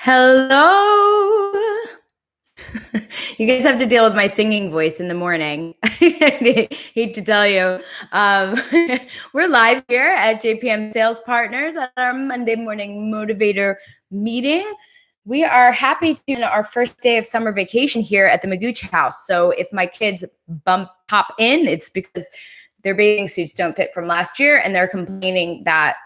Hello. You guys have to deal with my singing voice in the morning. I hate to tell you. Um, we're live here at JPM Sales Partners at our Monday Morning Motivator meeting. We are happy to be on our first day of summer vacation here at the Magoch house. So if my kids pop in, it's because their bathing suits don't fit from last year and they're complaining that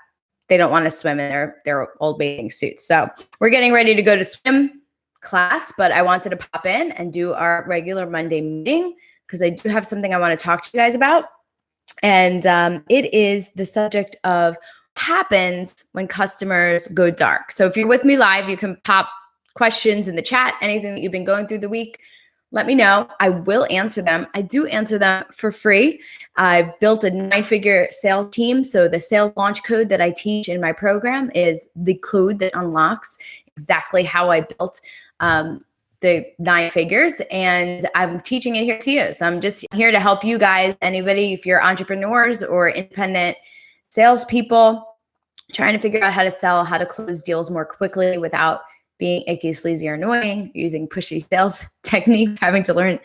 they don't want to swim in their old bathing suits. So we're getting ready to go to swim class, but I wanted to pop in and do our regular Monday meeting because I do have something I want to talk to you guys about. And it is the subject of what happens when customers go dark. So if you're with me live, you can pop questions in the chat, anything that you've been going through the week. Let me know. I will answer them. I do answer them for free. I've built a 9-figure sales team. So the sales launch code that I teach in my program is the code that unlocks exactly how I built the 9 figures. And I'm teaching it here to you. So I'm just here to help you guys, anybody, if you're entrepreneurs or independent salespeople, trying to figure out how to sell, how to close deals more quickly without being icky, sleazy, or annoying, using pushy sales technique, having to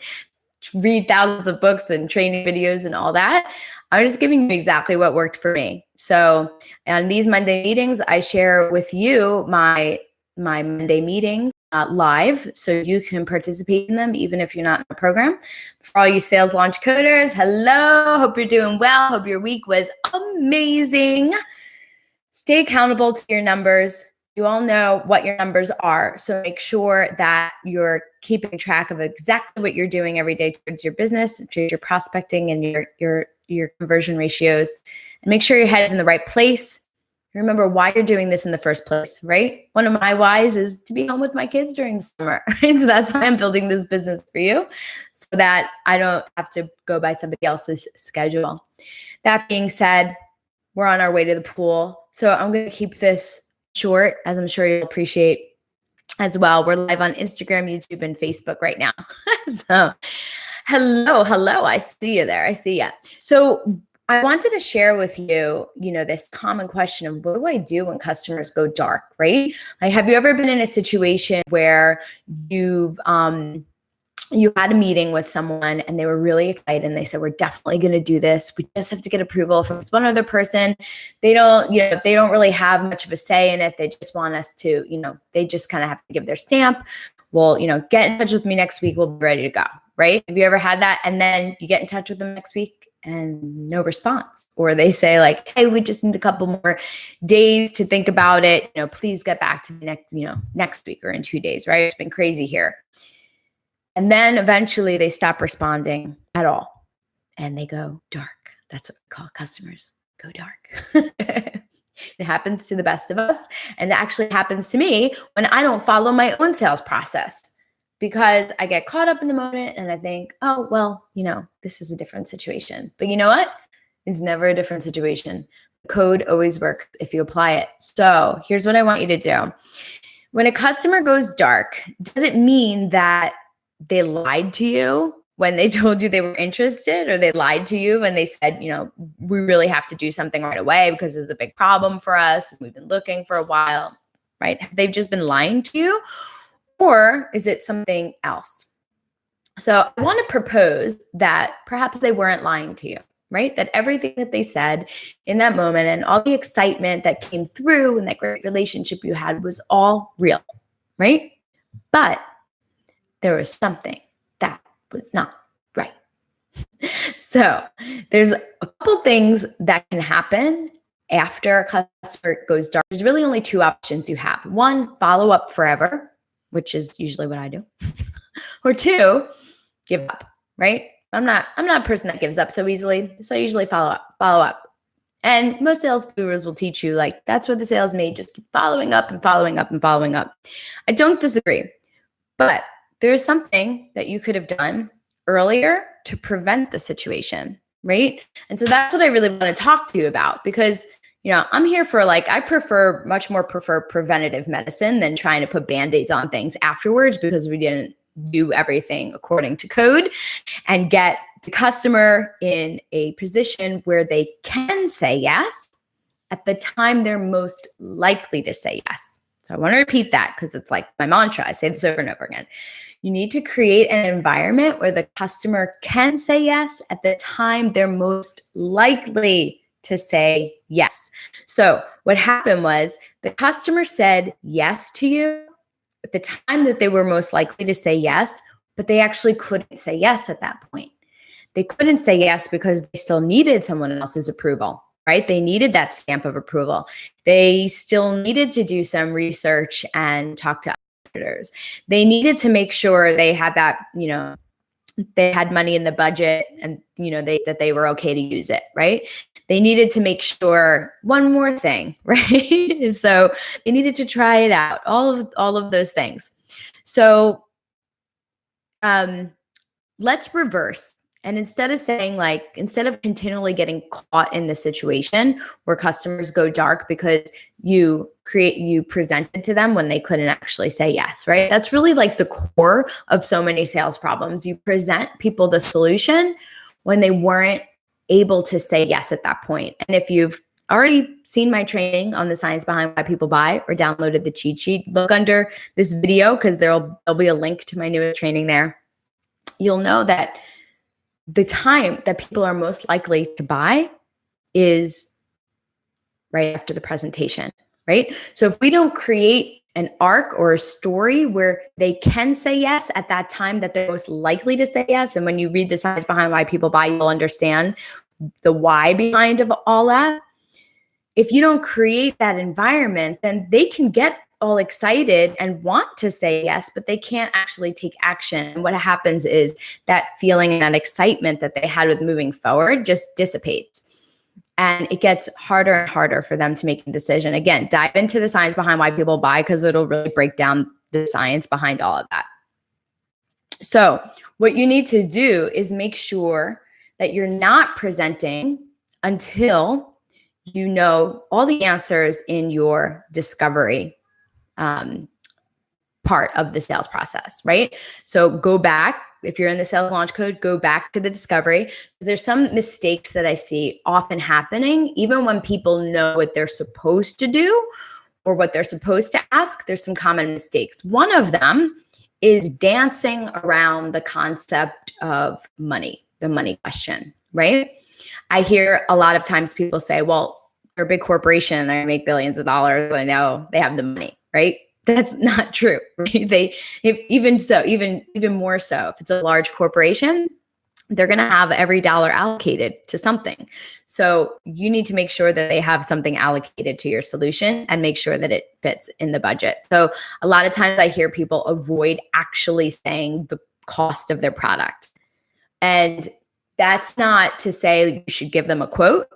read thousands of books and training videos and all that. I'm just giving you exactly what worked for me. So on these Monday meetings, I share with you my Monday meetings live, so you can participate in them even if you're not in the program. For all you sales launch coders, hello, hope you're doing well. Hope your week was amazing. Stay accountable to your numbers. You all know what your numbers are, so make sure that you're keeping track of exactly what you're doing every day towards your business, towards your prospecting and your conversion ratios, and make sure your head's in the right place. Remember why you're doing this in the first place, right? One of my whys is to be home with my kids during the summer, right? So that's why I'm building this business for you, so that I don't have to go by somebody else's schedule. That being said, we're on our way to the pool. So I'm going to keep this short, as I'm sure you'll appreciate as well. We're live on Instagram, YouTube, and Facebook right now. So hello. I see you there. I see you. So I wanted to share with you, this common question of what do I do when customers go dark, right? Like, have you ever been in a situation where you had a meeting with someone and they were really excited and they said, we're definitely going to do this. We just have to get approval from this one other person. They don't really have much of a say in it. They just want us to, they just kind of have to give their stamp. Well, get in touch with me next week. We'll be ready to go. Right? Have you ever had that? And then you get in touch with them next week and no response, or they say like, hey, we just need a couple more days to think about it. Please get back to me next week or in 2 days, right? It's been crazy here. And then eventually they stop responding at all and they go dark. That's what we call customers go dark. It happens to the best of us. And it actually happens to me when I don't follow my own sales process, because I get caught up in the moment and I think, oh, well, this is a different situation. But you know what? It's never a different situation. The code always works if you apply it. So here's what I want you to do. When a customer goes dark, does it mean that they lied to you when they told you they were interested, or they lied to you when they said, we really have to do something right away because there's a big problem for us and we've been looking for a while, right? Have they just been lying to you, or is it something else? So I want to propose that perhaps they weren't lying to you, right? That everything that they said in that moment and all the excitement that came through and that great relationship you had was all real, right? But there was something that was not right. So there's a couple things that can happen after a customer goes dark. There's really only 2 options you have. 1, follow up forever, which is usually what I do. Or 2, give up, right? I'm not a person that gives up so easily. So I usually follow up. And most sales gurus will teach you, like, that's what the sales made. Just keep following up and following up and following up. I don't disagree, but there is something that you could have done earlier to prevent the situation, right? And so that's what I really want to talk to you about, because, I'm here for I much more prefer preventative medicine than trying to put Band-Aids on things afterwards because we didn't do everything according to code, and get the customer in a position where they can say yes at the time they're most likely to say yes. So I want to repeat that because it's like my mantra. I say this over and over again. You need to create an environment where the customer can say yes at the time they're most likely to say yes. So what happened was the customer said yes to you at the time that they were most likely to say yes, but they actually couldn't say yes at that point. They couldn't say yes because they still needed someone else's approval, right? They needed that stamp of approval. They still needed to do some research and talk to editors. They needed to make sure they had that, they had money in the budget and, that they were okay to use it, right? They needed to make sure one more thing, right? So they needed to try it out, all of those things. So let's reverse. And instead of continually getting caught in the situation where customers go dark because you presented to them when they couldn't actually say yes, right? That's really like the core of so many sales problems. You present people the solution when they weren't able to say yes at that point. And if you've already seen my training on the science behind why people buy or downloaded the cheat sheet, look under this video because there'll be a link to my newest training there. You'll know that the time that people are most likely to buy is right after the presentation, right? So if we don't create an arc or a story where they can say yes at that time that they're most likely to say yes, and when you read the science behind why people buy, you'll understand the why behind of all that. If you don't create that environment, then they can get all excited and want to say yes, but they can't actually take action. And what happens is that feeling and that excitement that they had with moving forward just dissipates. And it gets harder and harder for them to make a decision. Again, dive into the science behind why people buy because it'll really break down the science behind all of that. So what you need to do is make sure that you're not presenting until you know all the answers in your discovery part of the sales process, right? So go back, if you're in the sales launch code, go back to the discovery. There's some mistakes that I see often happening, even when people know what they're supposed to do or what they're supposed to ask. There's some common mistakes. One of them is dancing around the concept of money, the money question, right? I hear a lot of times people say, well, they're a big corporation and they make billions of dollars. I know they have the money, right? That's not true, right? Even more so, if it's a large corporation, they're going to have every dollar allocated to something. So you need to make sure that they have something allocated to your solution and make sure that it fits in the budget. So a lot of times I hear people avoid actually saying the cost of their product. And that's not to say you should give them a quote,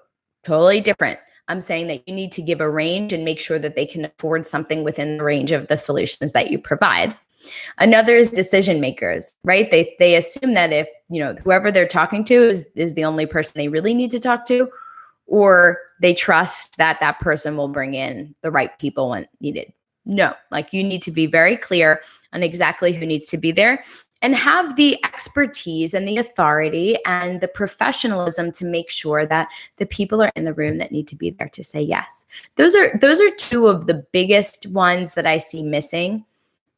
totally different. I'm saying that you need to give a range and make sure that they can afford something within the range of the solutions that you provide. Another is decision makers, right? They assume that if, whoever they're talking to is the only person they really need to talk to, or they trust that that person will bring in the right people when needed. No, like you need to be very clear on exactly who needs to be there and have the expertise and the authority and the professionalism to make sure that the people are in the room that need to be there to say yes. Those are two of the biggest ones that I see missing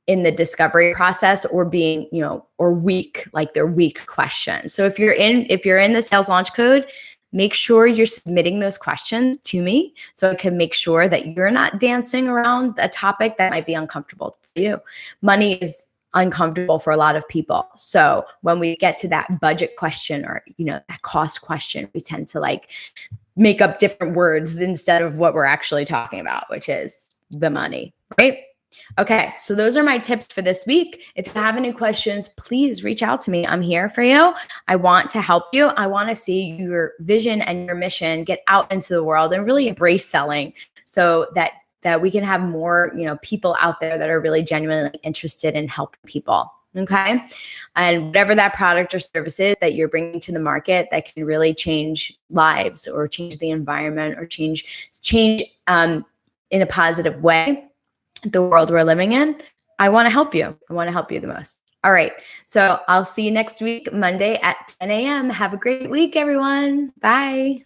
in the discovery process, or being, or weak, like they're weak questions. So if you're in the sales launch code, make sure you're submitting those questions to me so I can make sure that you're not dancing around a topic that might be uncomfortable for you. Money is uncomfortable for a lot of people. So when we get to that budget question or, that cost question, we tend to make up different words instead of what we're actually talking about, which is the money, right? Okay, so those are my tips for this week. If you have any questions, please reach out to me. I'm here for you. I want to help you. I want to see your vision and your mission get out into the world and really embrace selling so that we can have more, people out there that are really genuinely interested in helping people. Okay. And whatever that product or service is that you're bringing to the market that can really change lives or change the environment or change in a positive way the world we're living in, I want to help you. I want to help you the most. All right. So I'll see you next week, Monday at 10 a.m. Have a great week, everyone. Bye.